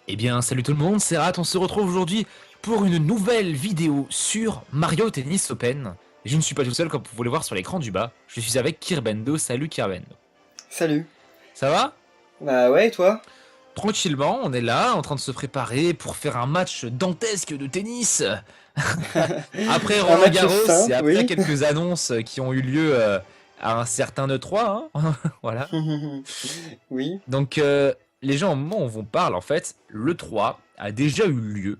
Eh bien, salut tout le monde, c'est Rat, on se retrouve aujourd'hui pour une nouvelle vidéo sur Mario Tennis Open. Et je ne suis pas tout seul comme vous pouvez le voir sur l'écran du bas, je suis avec Kirbendo, salut Kirbendo. Salut. Ça va? Bah ouais, et toi? Tranquillement, on est là, en train de se préparer pour faire un match dantesque de tennis. Après Un Roland match Garros sain, et après oui. quelques annonces qui ont eu lieu à un certain E3, hein. Voilà. Oui. Donc les gens au moment où on parle en fait, l'E3 a déjà eu lieu.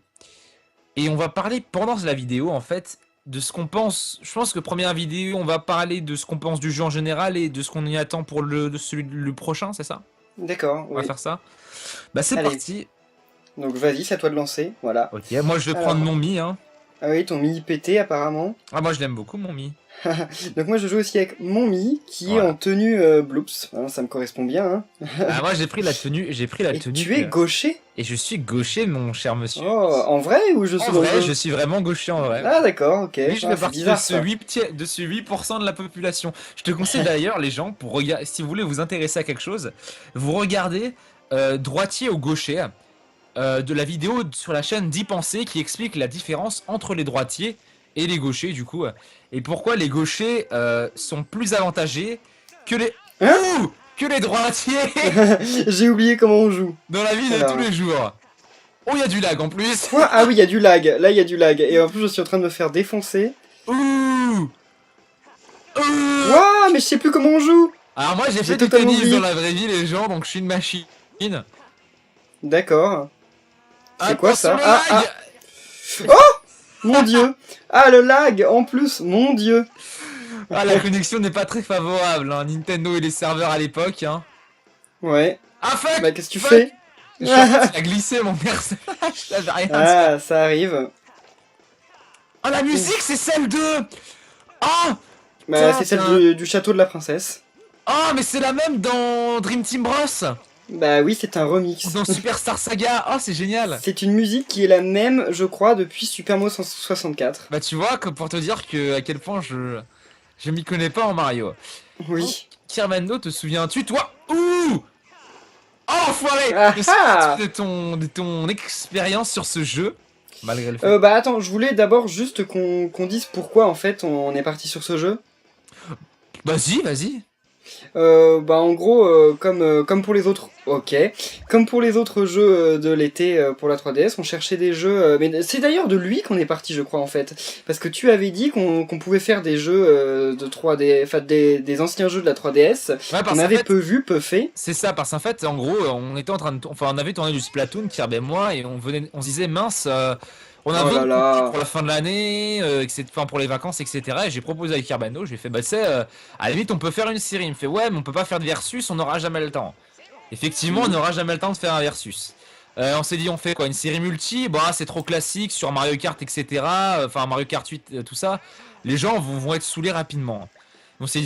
Et on va parler pendant la vidéo en fait de ce qu'on pense. Je pense que première vidéo, on va parler de ce qu'on pense du jeu en général et de ce qu'on y attend pour le prochain, c'est ça? D'accord, On va oui. faire ça. Bah c'est Allez, parti. donc vas-y, c'est à toi de lancer, voilà. Ok, moi je vais prendre Alors, mon Mi, hein. ah oui, ton mini pété apparemment. Ah moi je l'aime beaucoup mon Mi. Donc moi je joue aussi avec mon Mi, qui est en Voilà. tenue Bloops, hein, ça me correspond bien, hein. Ah moi j'ai pris la Et tenue tu es gaucher? et je suis gaucher mon cher monsieur. Oh, en vrai ou je En suis dans le vrai, je jeu? suis vraiment gaucher en vrai. Ah d'accord, ok. Oui, je Ah, fais c'est partie de bizarre ce ça. 8%, de ce 8% de la population. Je te conseille d'ailleurs, les gens, pour regarder, si vous voulez vous intéresser à quelque chose, vous regardez droitier ou gaucher de la vidéo sur la chaîne d'y penser qui explique la différence entre les droitiers et les gauchers, du coup. Et pourquoi les gauchers sont plus avantagés que les... Hein? Ouh, que les droitiers J'ai oublié comment on joue. dans la vie de tous Alors, les jours. Oh, il y a du lag en plus. quoi? Ah oui, il y a du lag, là il y a du lag. Et en plus je suis en train de me faire défoncer. Ouh, ouh. Waouh, mais je sais plus comment on joue. Alors moi j'ai J'ai fait du totalement tennis dans oublié. la vraie vie les gens, donc je suis une machine. D'accord. C'est quoi Attention ça? le Ah, lag. ah. Oh, mon dieu. Ah, le lag, en plus, mon dieu. Ah, la connexion n'est pas très favorable, hein. Nintendo et les serveurs à l'époque, hein. Ouais. Ah fuck, Bah, qu'est-ce que tu fuck. fais? Je suis en fait il a glissé mon personnage, ça veut rien dire. Ah, ça arrive. Oh la musique c'est celle de... Oh Bah, putain c'est c'est celle un... du château de la princesse. Oh mais c'est la même dans Dream Team Bros. Bah oui, c'est un Ou remix. dans Super Star Saga. Oh c'est génial. C'est une musique qui est la même, je crois, depuis Super Mario 64. Bah tu vois, pour te dire que à quel point je m'y connais pas en Mario. Oh, Oui. Kirmando, te souviens-tu toi? Ouh. Oh enfoiré! Ah Te ah. souviens-tu de ton expérience sur ce jeu? Malgré le fait. Bah attends, je voulais d'abord juste qu'on dise pourquoi en fait on est parti sur ce jeu. Vas-y, vas-y. Bah en gros, comme pour les autres, ok, comme pour les autres jeux de l'été pour la 3DS, on cherchait des jeux, mais c'est d'ailleurs de lui qu'on est parti, je crois en fait, parce que tu avais dit qu'on pouvait faire des jeux de 3D, enfin des anciens jeux de la 3DS Ouais, qu'on parce qu'en avait fait, peu vu, peu fait. c'est ça, parce qu'en fait, en gros, on était en train de, enfin, on avait tourné du Splatoon, Kirby et moi, et on se disait, mince, on a Oh besoin là de contenu là. pour la fin de l'année, enfin, pour les vacances, etc. Et j'ai proposé à Kirbano, j'ai fait, bah, c'est, à la limite, on peut faire une série. Il me fait, ouais, mais on peut pas faire de versus, on n'aura jamais le temps. Effectivement, on Mhm. n'aura jamais le temps de faire un versus. On s'est dit, on fait quoi? Une série multi? Bah, c'est trop classique sur Mario Kart, etc. Enfin, Mario Kart 8, tout ça. Les gens vont être saoulés rapidement.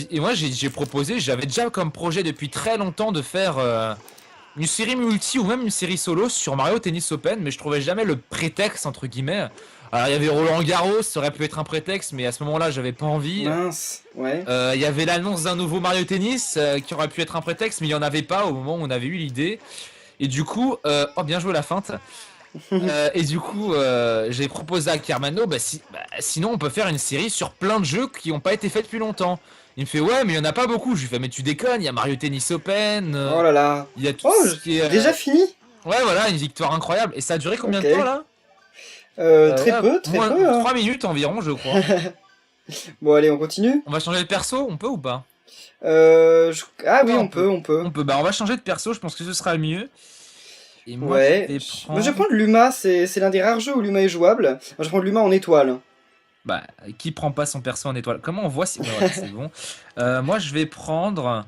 Et moi, j'ai proposé, j'avais déjà comme projet depuis très longtemps de faire une série multi ou même une série solo sur Mario Tennis Open, mais je trouvais jamais le prétexte, entre guillemets. Alors, il y avait Roland Garros, ça aurait pu être un prétexte, mais à ce moment-là, j'avais pas envie. Mince, ouais. Il y avait l'annonce d'un nouveau Mario Tennis qui aurait pu être un prétexte, mais il y en avait pas au moment où on avait eu l'idée. Et du coup, oh bien joué la feinte. Et du coup, j'ai proposé à Kermano, sinon on peut faire une série sur plein de jeux qui n'ont pas été faits depuis longtemps. Il me fait ouais, mais il y en a pas beaucoup. Je lui fais mais tu déconnes, il y a Mario Tennis Open, Oh là là. il y a tout Oh, ce qui est, déjà fini? ouais voilà, une victoire incroyable. Et ça a duré combien Ok. de temps là? Très Moins peu, hein. 3 minutes environ, je crois. Bon allez, on continue. On va changer de perso, on peut ou pas? Ah Ouais, oui, on on peut, peut. on peut. On peut. Bah on va changer de perso, je pense que ce sera le mieux. Et moi je Ouais. vais Moi, je vais prendre. prendre Luma, c'est l'un des rares jeux où Luma est jouable. Moi, je vais prendre Luma en étoile. Bah, qui prend pas son perso en étoile? Comment on voit si. Ouais, voilà, c'est bon. Moi, je vais prendre.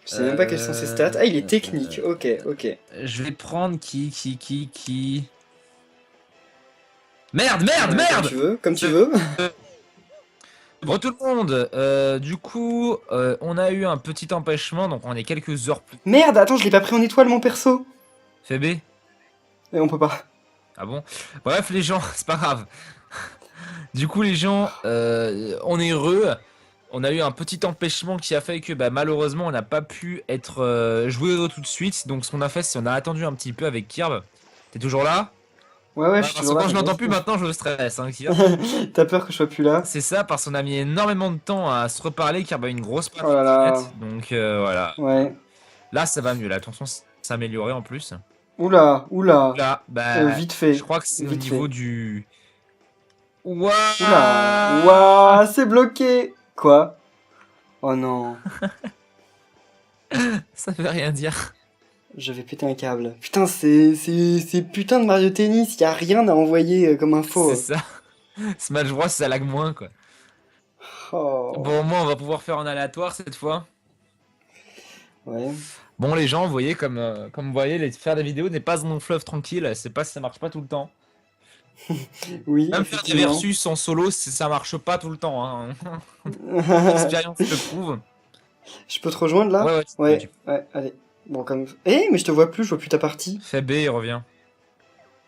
Je sais même pas quelles sont ses stats. Ah, il est technique. Ok, ok. Je vais prendre qui. Merde, merde, Comme merde! tu veux, comme tu Euh, veux. Bon, tout le monde, du coup, on a eu un petit empêchement, donc on est quelques heures plus. Merde, attends, je l'ai pas pris en étoile, mon perso. Fait B. Mais on peut pas. Ah bon? Bref, les gens, c'est pas grave. Du coup, les gens, on est heureux. On a eu un petit empêchement qui a fait que bah, malheureusement on n'a pas pu être joué tout de suite. Donc ce qu'on a fait, c'est on a attendu un petit peu avec Kirb. T'es toujours là? Ouais, ouais, Ouais, je suis parce que toujours là. quand je l'entends plus t'inquiète. maintenant, je stresse. Hein, T'as peur que je sois plus là? c'est ça, parce qu'on a mis énormément de temps à se reparler car bah, une grosse panne Oh là là. d'internet. Donc voilà. Ouais. Là, ça va mieux. La tension s'est améliorée en plus. Oula, oula. Là, bah, Vite je fait. crois que c'est au Vite niveau fait. du. Oula. Ouah. Ouah, c'est bloqué. Quoi? Oh non. Ça veut rien dire. Je vais péter un câble. Putain, c'est putain de Mario Tennis. Y a rien à envoyer comme C'est info. ça. Smash Bros, ça lag moins, quoi. Oh. Bon, au moins, on va pouvoir faire en aléatoire cette fois. Ouais. Bon, les gens, vous voyez, comme vous voyez, faire des vidéos n'est pas un long fleuve tranquille. C'est pas, ça marche pas tout le temps. Oui, Même faire des effectivement. versus en solo, ça marche pas tout le temps. Hein. L'expérience le prouve. Je peux te rejoindre là? Ouais, ouais, Ouais, ouais, allez. Bon, comme. Eh, mais je te vois plus, je vois plus ta partie. fais B et reviens.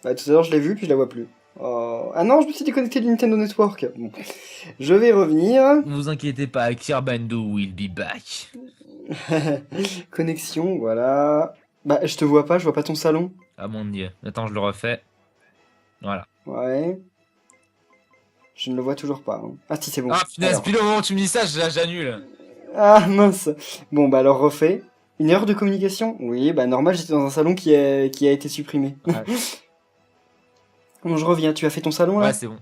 Bah, tout à l'heure, je l'ai vu, puis je la vois plus. Oh. Ah non, je me suis déconnecté du Nintendo Network. Bon. Je vais revenir. Ne vous inquiétez pas, Kirbando will be back. Connexion, voilà. Bah, je te vois pas, je vois pas ton salon. Ah mon dieu. Attends, je le refais. Voilà. Ouais. Je ne le vois toujours pas. Hein. Ah si, c'est bon. Ah punaise, Alors. pile au moment où tu me dis ça, j'annule. Ah mince. Bon, bah alors refait. Une erreur de communication? Oui, bah normal, j'étais dans un salon qui a été supprimé. Ouais, Bon, je reviens, tu as fait ton salon ouais là? c'est bon.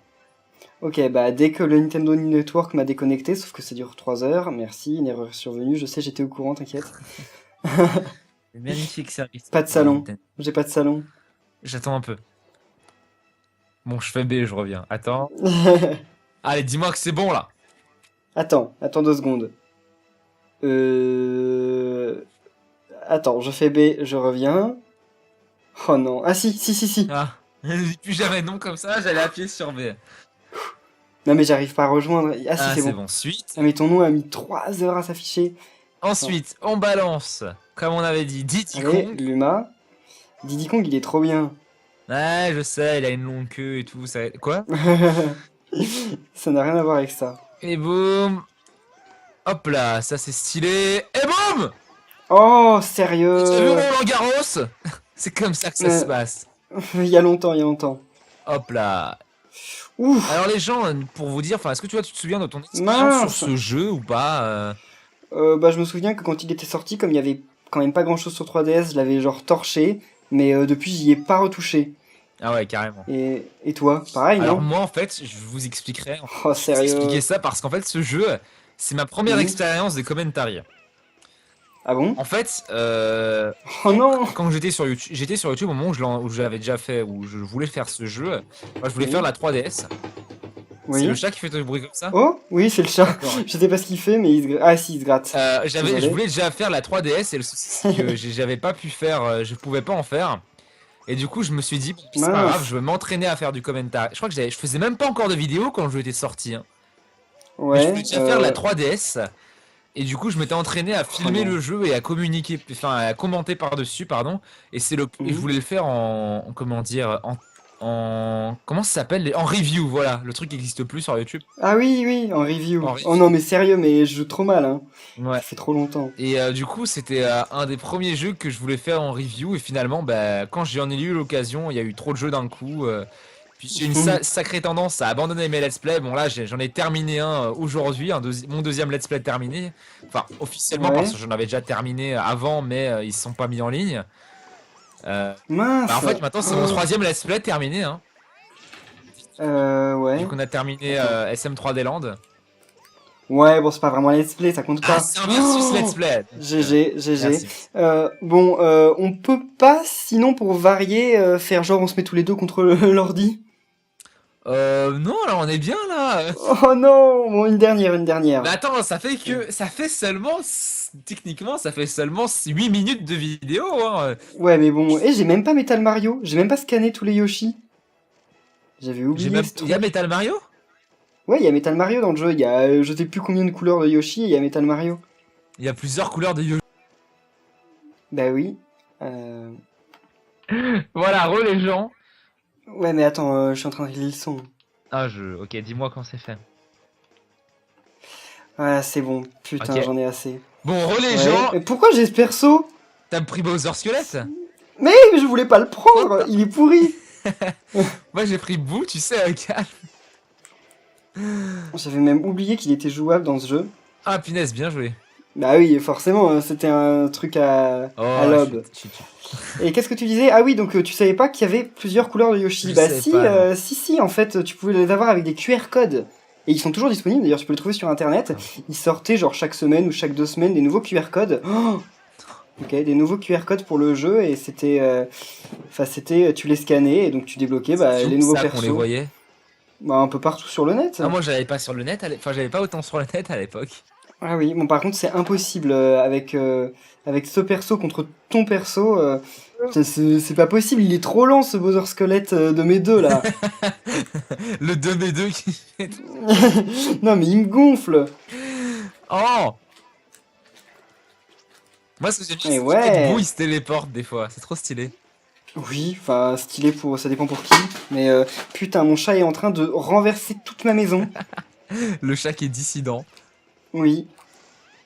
Ok, bah dès que le Nintendo Network m'a déconnecté, sauf que ça dure 3 heures, merci, une erreur est survenue, je sais, j'étais au courant, t'inquiète. Magnifique service. Pas de salon, j'ai pas de salon. J'attends un peu. Bon, je fais B, je reviens. Attends. Allez, dis-moi que c'est bon là. Attends 2 secondes. Euh... Attends, je fais B, je reviens. Oh non, ah si. Ah, ne dis plus jamais non comme ça, j'allais appuyer sur B. Non mais j'arrive pas à rejoindre. Ah si, Ah, c'est c'est bon. bon. Suite. Ah mais ton nom a mis 3 heures à s'afficher. Non. Ensuite, on balance, comme on avait dit, Diddy Allez, Kong. Luma. Diddy Kong, il est trop bien. Ouais, je sais, il a une longue queue et tout. Ça... Quoi? Ça n'a rien à voir avec ça. Et boum. Hop là, ça c'est stylé. Et boum! Oh, Et tu as vu sérieux? Roland Garros? C'est comme ça que ça se Euh, passe. il y a longtemps, il y a longtemps. Hop là. Ouf, Alors les gens, pour vous dire, enfin, est-ce que tu te souviens de ton expérience sur mince. ce jeu ou pas? Bah, je me souviens que quand il était sorti, comme il y avait quand même pas grand chose sur 3DS, je l'avais genre torché, mais depuis j'y ai pas retouché. Ah ouais, carrément. Et toi, pareil, Alors non? moi, en fait, je vous expliquerai. Oh, Je vais vous expliquer sérieux? ça parce qu'en fait, ce jeu, c'est ma première Oui. expérience des commentaries. Ah bon? En fait, Oh non! quand j'étais sur YouTube au moment où je l'avais déjà fait, où je voulais faire ce jeu. Moi, je voulais faire Oui. la 3DS. C'est le Oui. chat qui fait du bruit comme ça? Oh, oui, c'est le chat. D'accord. Je sais pas ce qu'il fait, mais il se gratte. Ah si, il se gratte. Je Désolé. voulais déjà faire la 3DS et le souci c'est que j'avais pas pu faire, je pouvais pas en faire. Et du coup, je me suis dit, bon, c'est pas grave, Mince. je vais m'entraîner à faire du commentaire. Je crois que je faisais même pas encore de vidéo quand le jeu était sorti. Hein. Mais je voulais Ouais, déjà faire la 3DS. Et du coup, je m'étais entraîné à Oh filmer non. le jeu et à communiquer, enfin à commenter par-dessus, pardon. Et et je Mhm. voulais le faire comment dire, comment ça s'appelle? En review, voilà. Le truc n'existe plus sur YouTube. Ah oui, oui, en review. En Oh non, review. mais sérieux, mais je joue trop mal, hein. Ouais. Ça fait trop longtemps. Et du coup, c'était un des premiers jeux que je voulais faire en review. Et finalement, bah, quand j'en ai eu l'occasion, il y a eu trop de jeux d'un coup. Puis j'ai une sacrée tendance à abandonner mes let's play. Bon là, j'en ai terminé un aujourd'hui, mon deuxième let's play terminé. Enfin, officiellement parce Ouais. que j'en avais déjà terminé avant, mais ils se sont pas mis en ligne. Bah en Mince. fait, maintenant c'est mon troisième let's play terminé. Hein. Vu Ouais. qu'on a terminé Attends. SM3D Land. Ouais, bon, c'est pas vraiment un let's play, ça compte Ah, pas. c'est un versus let's Oh play. Donc, GG, GG. merci. Bon, on peut pas, sinon, pour varier, faire genre on se met tous les deux contre l'ordi? Non, là on est bien là. Oh non! Bon, une dernière, une dernière. Mais attends, ça fait seulement, techniquement, ça fait seulement 8 minutes de vidéo. Hein. Ouais, mais bon, et j'ai même pas Metal Mario, j'ai même pas scanné tous les Yoshi. J'avais oublié ce Il y a truc. Metal Mario? Ouais, il y a Metal Mario dans le jeu, il y a je sais plus combien de couleurs de Yoshi, et il y a Metal Mario. Il y a plusieurs couleurs de Yoshi. Bah oui. Euh... Voilà, les gens. Ouais, mais attends, je suis en train de régler le son. Ok, dis-moi quand c'est fait. Voilà, c'est bon. Putain, Ok. j'en ai assez. Bon, les Ouais. gens. Mais pourquoi j'ai ce perso? T'as pris Bowser Squelette? Mais je voulais pas le prendre, il est pourri. Moi j'ai pris bout, tu sais, regarde. J'avais même oublié qu'il était jouable dans ce jeu. Ah, punaise, bien joué. Bah oui, forcément, c'était un truc à Oh, l'aube. Et qu'est-ce que tu disais? Ah oui, donc tu savais pas qu'il y avait plusieurs couleurs de Yoshi. Je Bah savais si, pas, non. si, en fait, tu pouvais les avoir avec des QR codes. Et ils sont toujours disponibles, d'ailleurs, tu peux les trouver sur internet. Ils sortaient genre chaque semaine ou chaque 2 semaines des nouveaux QR codes. Oh, ok, des nouveaux QR codes pour le jeu et c'était, enfin c'était, tu les scannais et donc tu débloquais bah, C'est les où nouveaux ça qu'on les persos. voyait? Bah, un peu partout sur le net. Ah, moi j'avais pas sur le net, enfin j'avais pas autant sur le net à l'époque. Ah oui, bon par contre c'est impossible avec ce perso contre ton perso. Putain, c'est pas possible, il est trop lent ce Bowser Squelette de mes deux là. Le 2v2 qui fait. Non mais il me gonfle. Oh! Moi ce que j'aime bien, Et c'est qu'avec Boo ouais. il se téléporte des fois, c'est trop stylé. Oui, enfin stylé pour, ça dépend pour qui. Mais putain, mon chat est en train de renverser toute ma maison. Le chat qui est dissident. Oui,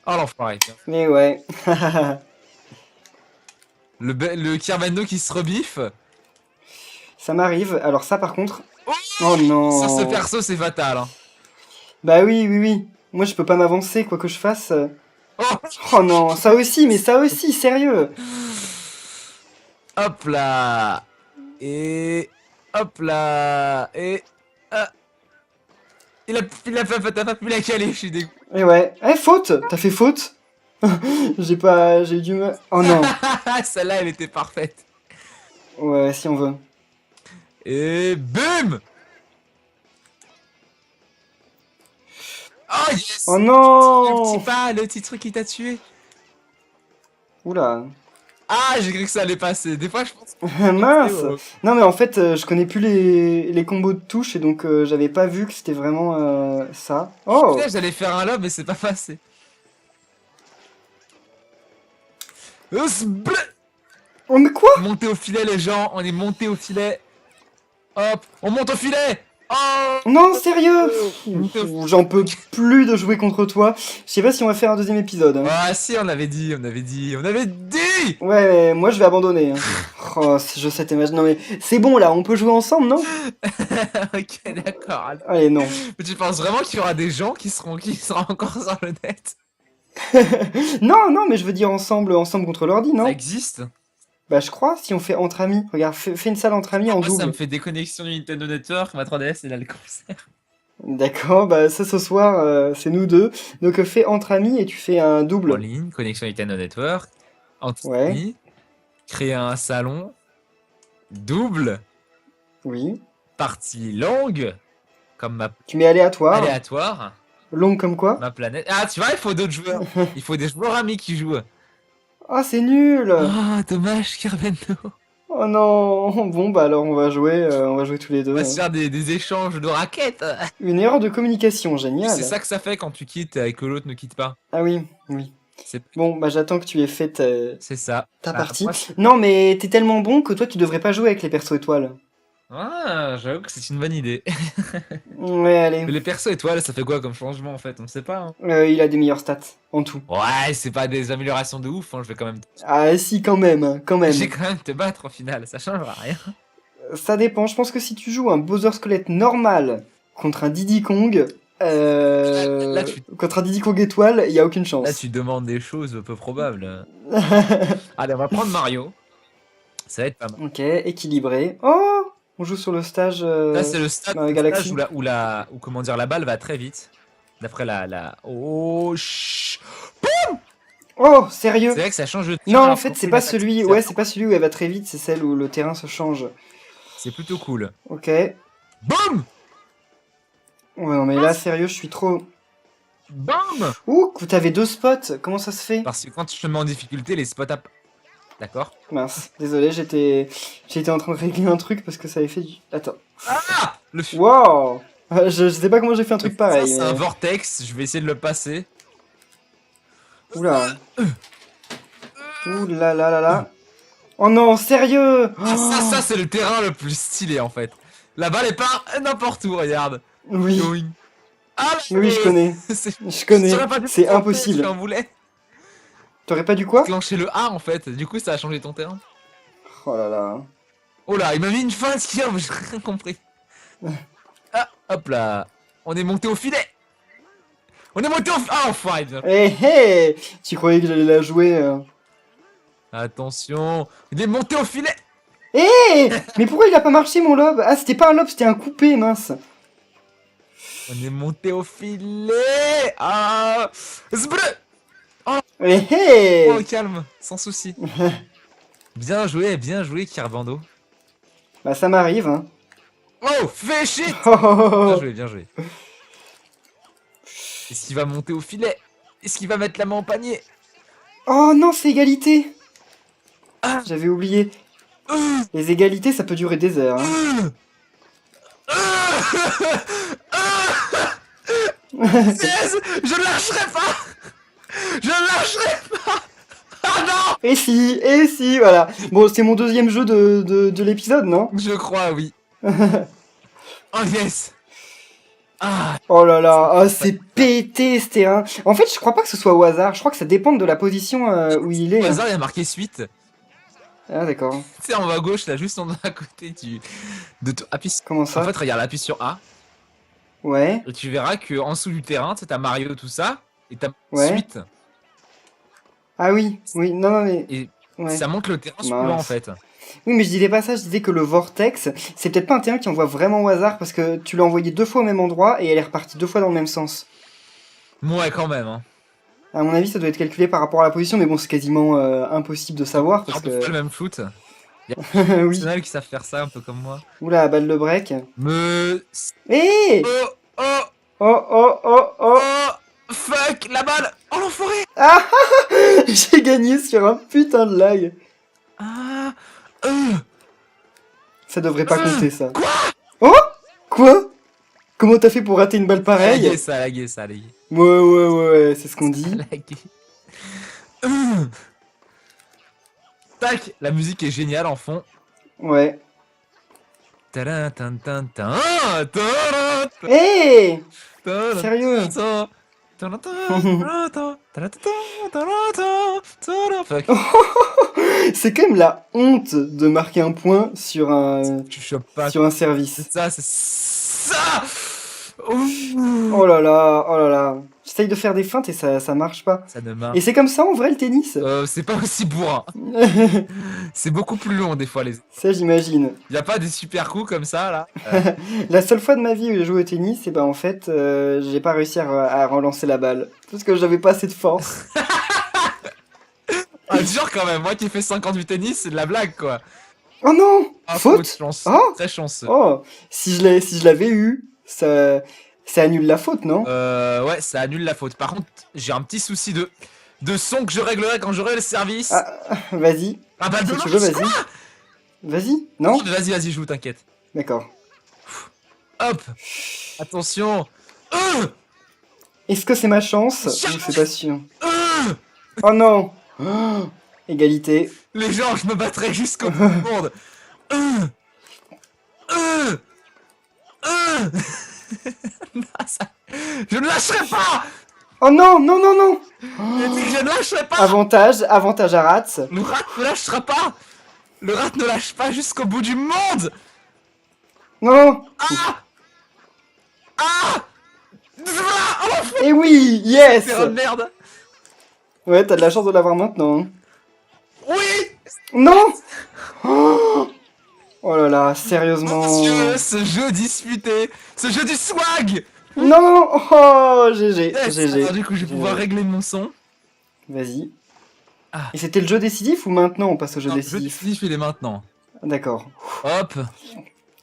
Oh l'enfoiré. mais ouais. Le Kirmando qui se rebiffe. Ça m'arrive. Alors ça par contre. Oh Sur ce non. perso c'est fatal. Hein. Bah oui, oui, oui. Moi je peux pas m'avancer quoi que je fasse. Oh! Oh non, ça aussi, mais ça aussi, sérieux. Hop là! Et. Hop là! Et. Ah. T'as pas pu la caler, je suis dégoûté. Et ouais. Eh, faute. T'as fait faute. J'ai eu du mal. Oh non. Celle-là elle était parfaite. Ouais, si on veut. Et boum! Oh yes! Oh Le petit non. pas, le petit truc qui t'a tué. Oula. Ah, j'ai cru que ça allait passer. Des fois, je pense. Mince. Oh. Non mais en fait, je connais plus les combos de touches et donc j'avais pas vu que c'était vraiment ça. Oh. Putain, j'allais faire un lob, mais c'est pas passé. Bleu. Oh mais quoi? Monter au filet, les gens. On est monté au filet. Hop, on monte au filet. Oh! Non, sérieux. Monter au filet. J'en peux plus de jouer contre toi. Je sais pas si on va faire un deuxième épisode. Hein. Ah si, on avait dit, on avait dit, on avait dit. Ouais, mais moi je vais abandonner. Hein. Oh, je sais t'imagine. Non mais c'est bon là, on peut jouer ensemble, non? Ok, d'accord. Allez, non. Mais tu penses vraiment qu'il y aura des gens qui seront encore sur le net? Non, non, mais je veux dire ensemble contre l'ordi, Ça non? existe? Bah je crois, si on fait entre amis. Regarde, fais une salle entre amis en Moi, ça me double. fait déconnexion du Nintendo Network, ma 3DS, elle a le cancer. D'accord, bah ça ce soir, c'est nous deux. Donc fais entre amis et tu fais un En double. ligne, connexion Nintendo Network, Ouais, Anthony, créer un salon, double, oui. partie longue, comme ma Tu mets aléatoire. aléatoire, Longue comme quoi? ma planète. Ah, tu vois, il faut d'autres joueurs. Il faut des joueurs amis qui jouent. Ah, c'est nul! Ah, dommage, Kirvendo. Oh non! Bon, bah alors on va jouer tous les On deux. va Hein. se faire des échanges de raquettes. Une erreur de communication, C'est génial. ça que ça fait quand tu quittes et que l'autre ne quitte pas. Ah oui, oui. C'est Bon, bah j'attends que tu aies fait c'est ça. ta Ah, partie. moi, Non, mais t'es tellement bon que toi tu devrais pas jouer avec les persos étoiles. ah, j'avoue que c'est une bonne idée. Ouais, allez. Mais les persos étoiles, ça fait quoi comme changement en fait? On sait pas. Hein. Il a des meilleures stats, en tout. Ouais, c'est pas des améliorations de ouf. Hein, je vais quand même. Ah si, quand même, hein, quand même. J'ai quand même te battre au final. Ça changera rien. Ça dépend, je pense que si tu joues un Bowser Squelette normal contre un Diddy Kong, Là, contre un Diddy Kong étoile, il y a aucune Là, chance. tu demandes des choses peu probables. Allez, on va prendre Mario. Ça va être pas mal. Ok, équilibré. Oh! On joue sur le stage Là, c'est le stade, dans la galaxie. où comment dire, la balle va très vite. D'après la. Oh, chut. Oh, sérieux? C'est vrai que ça change de tir, Non, en alors fait, qu'on c'est fait pas la tactique, celui. c'est Ouais, un- c'est pas celui où elle va très vite, c'est celle où le terrain se change. C'est plutôt cool. Ok. Ouais, Boum! non, mais là, sérieux, je suis trop. Boum! Ouh, t'avais 2 spots, comment ça se fait? Parce que quand tu te mets en difficulté, les spots à. D'accord? Mince, désolé, j'étais en train de régler un truc parce que ça avait fait du. Attends. Ah! Le f- Wow! Je sais pas comment j'ai fait un truc Ça, pareil. c'est un mais- vortex, je vais essayer de le passer. Oula. Ouh là là là là. Oh non, sérieux! Ah, Oh ça, c'est le terrain le plus stylé en fait. La balle est pas n'importe où, regarde. Oui, Going. Ah, oui, je connais. C'est- Je connais. J'aurais pas dû C'est tenter, impossible. Tu en voulais T'aurais pas dû quoi? clencher le A en fait. Du coup, ça a changé ton terrain. Oh là là. Oh là, il m'a mis une fin, ce qu'il y a, j'ai rien compris. Ah, hop là. On est monté au filet. On est monté au filet. Ah, enfin, il vient. Hé hé. Tu croyais que j'allais la jouer Attention. Il est monté au filet. Hé. Mais pourquoi il a pas marché mon lob? Ah, c'était pas un lob, c'était un coupé, mince. On est monté au filet. Ah. Zbleu. Hé hé. Oh, calme, sans souci. Bien joué, Kirbando. Bah ça m'arrive, hein. Oh, fais shit. Oh, oh, oh, Bien oh. joué, bien joué. Est-ce qu'il va monter au filet? Est-ce qu'il va mettre la main au panier? Oh non, c'est égalité. Ah. J'avais oublié. Euh, Les égalités, ça peut durer des heures. Hein. Yes, je ne lâcherai pas. Je ne lâcherai pas. Ah non. Et si, voilà. Bon, c'est mon deuxième jeu de l'épisode, non? Je crois, oui. Oh yes. Ah, Oh là là, oh, c'est pété ce terrain. En fait, je crois pas que ce soit au hasard. Je crois que ça dépend de la position où il est. au Hein. hasard, il y a marqué suite. Ah d'accord. Tu sais, en bas à gauche, là, juste en bas à côté appuie sur... Comment En ça? fait, regarde, appuie sur A. Ouais, Et tu verras que en dessous du terrain, tu sais, t'as Mario, tout ça. Et t'as Ouais. suite. ah oui, oui, non, non, mais... Et Ouais. ça montre le terrain suivant, Mince. en fait. Oui, mais je disais pas ça, je disais que le vortex, c'est peut-être pas un terrain qui envoie vraiment au hasard, parce que tu l'as envoyé 2 fois au même endroit, et elle est repartie 2 fois dans le même sens. Ouais, quand même, hein. À mon avis, ça doit être calculé par rapport à la position, mais bon, c'est quasiment impossible de savoir, parce Un peu que... le même foot. oui. Professionnels qui savent faire ça, un peu comme moi. Oula, balle de break. Me... Hé Oh, oh, Oh, oh, oh, oh oh, fuck, la balle. Oh, l'enfoiré. Ah j'ai gagné sur un putain de lag. Ah, Ça devrait pas compter, ça. Quoi? Oh Quoi? Comment t'as fait pour rater une balle pareille? lagué, ça, lagué, ça, lagué. Ouais, c'est ce qu'on dit. Lagué. Tac, la musique est géniale en fond. Ouais. Tadam, tan, tan, tan, tadam, Hé tadam, Sérieux tadam, tadam, tadam, tadam, tadam, tadam. Fuck, C'est quand même la honte de marquer un point sur tu chopes pas. sur un service. C'est ça. Ouh. Oh là là, oh là là. J'essaye de faire des feintes et ça marche pas. Ça ne marche. Et c'est comme ça en vrai le tennis? C'est pas aussi bourrin. C'est beaucoup plus long des fois. Ça j'imagine. Y a pas des super coups comme ça là. La seule fois de ma vie où j'ai joué au tennis, et ben en fait, j'ai pas réussi à relancer la balle. Parce que j'avais pas assez de force. Ah, dur quand même. Moi qui fais 50 du tennis, c'est de la blague quoi. Oh non Ah, Faute chance. Oh Très chanceux. Oh si je l'avais eu, ça annule la faute, non? Ouais, ça annule la faute. Par contre, j'ai un petit souci de son que je réglerai quand j'aurai le service. Vas-y. Ah bah Si demain, tu veux, je vas-y. Vas-y. Non? Vas-y, joue, t'inquiète. D'accord. Hop. Attention. Est-ce que c'est ma chance? Ou c'est pas sûr? Oh non! Oh, égalité. Les gens, je me battrai jusqu'au bout du monde. Ah, ça- Je ne lâcherai pas. Oh non, non, non, non! J'ai dit que je ne lâcherai pas. Avantage à Rats. Le rat ne lâchera pas. Le rat ne lâche pas jusqu'au bout du monde. Non! Ah. Oh, Et oui! Yes! c'est de merde. Ouais, t'as de la chance de l'avoir maintenant. Hein. Oui. Non! Oh là là, sérieusement. Monsieur, ce jeu disputé, ce jeu du swag. Non! Oh, GG, Yes. GG. Alors du coup, je vais pouvoir régler mon son. Vas-y. Ah. Et c'était le jeu décisif ou maintenant on passe au jeu Non, le jeu décisif? décisif, il est maintenant. D'accord. Hop.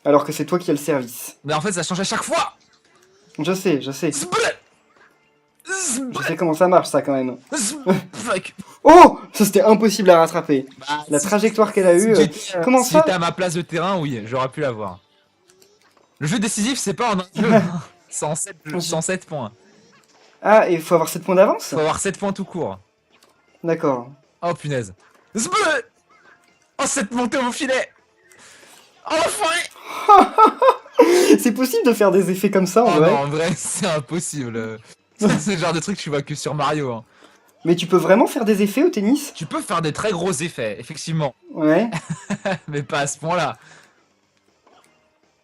Alors que c'est toi qui as le service. Mais en fait, ça change à chaque fois. Je sais. Je Zbleh. sais comment ça marche, ça, quand même. Fuck. Oh! Ça, c'était impossible à rattraper. Bah, La si- trajectoire qu'elle a si eue... j'étais, comment si ça? j'étais à ma place de terrain, oui, j'aurais pu l'avoir. Le jeu décisif, c'est pas en un jeu. C'est en 7 points. Ah, et il faut avoir 7 points d'avance? Faut avoir 7 points tout court. D'accord. Oh punaise. Zbleh. Oh, cette montée au filet. Oh, l'enfoiré. C'est possible de faire des effets comme ça, en Oh vrai? non, en vrai, c'est impossible. C'est le genre de truc que tu vois que sur Mario. Hein. Mais tu peux vraiment faire des effets au tennis? Tu peux faire des très gros effets, effectivement, Ouais. mais pas à ce point-là.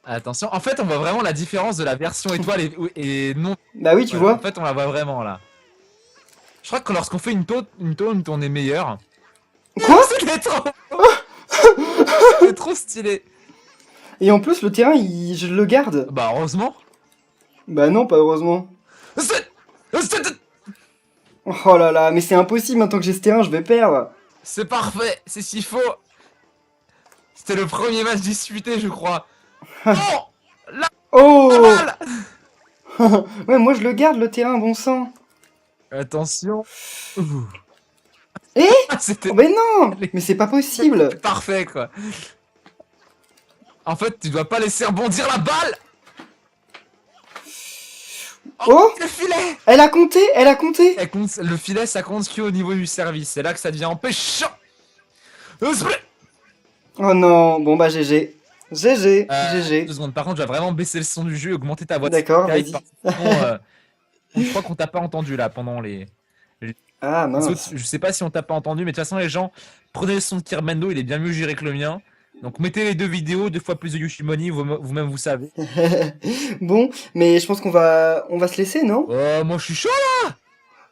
Attention, en fait, on voit vraiment la différence de la version étoile et non. Bah oui, tu Voilà, en vois. fait, on la voit vraiment là. Je crois que lorsqu'on fait une taunt, on est meilleur. Quoi? C'était trop, c'est trop stylé. Et en plus, le terrain, je le garde. Bah heureusement. Bah non, pas heureusement. Oh là là, mais c'est impossible, maintenant que j'ai ce terrain, je vais perdre. C'est parfait, c'est s'il faut. C'était le premier match disputé, je crois. Non, la Oh! balle. Ouais, moi je le garde, le terrain, bon sang. Attention. Ouh. Eh? C'était Oh, mais non! Mais c'est pas possible. parfait quoi. En fait, tu dois pas laisser rebondir la balle. Oh! Le filet. Elle a compté, elle a compté. Elle compte, le filet, ça compte qu'au niveau du service. C'est là que ça devient empêchant. Oh non, bon bah GG. GG, Deux GG. secondes. Par contre, je vais vraiment baisser le son du jeu et augmenter ta voix de D'accord, Skype. vas-y. Je crois qu'on t'a pas entendu là pendant Ah les autres. mince. Je sais pas si on t'a pas entendu, mais de toute façon, les gens, prenez le son de Kirmendo, il est bien mieux géré que le mien. Donc mettez les deux vidéos, 2 fois plus de Yoshimoni, vous-même vous savez. Bon, mais je pense qu'on va se laisser, non? Moi je suis chaud.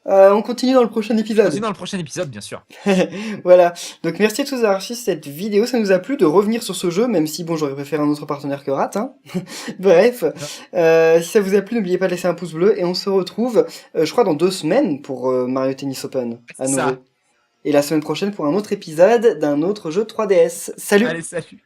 On continue dans le prochain Continue épisode. dans le prochain épisode, bien sûr. Voilà. Donc merci à tous d'avoir suivi cette vidéo. Ça nous a plu de revenir sur ce jeu, même si bon, j'aurais préféré un autre partenaire que Rat. Hein. Bref, si ça vous a plu, n'oubliez pas de laisser un pouce bleu et on se retrouve, je crois, dans 2 semaines pour Mario Tennis Open à C'est nouveau. ça. Et la semaine prochaine pour un autre épisode d'un autre jeu 3DS. Salut! Allez, salut.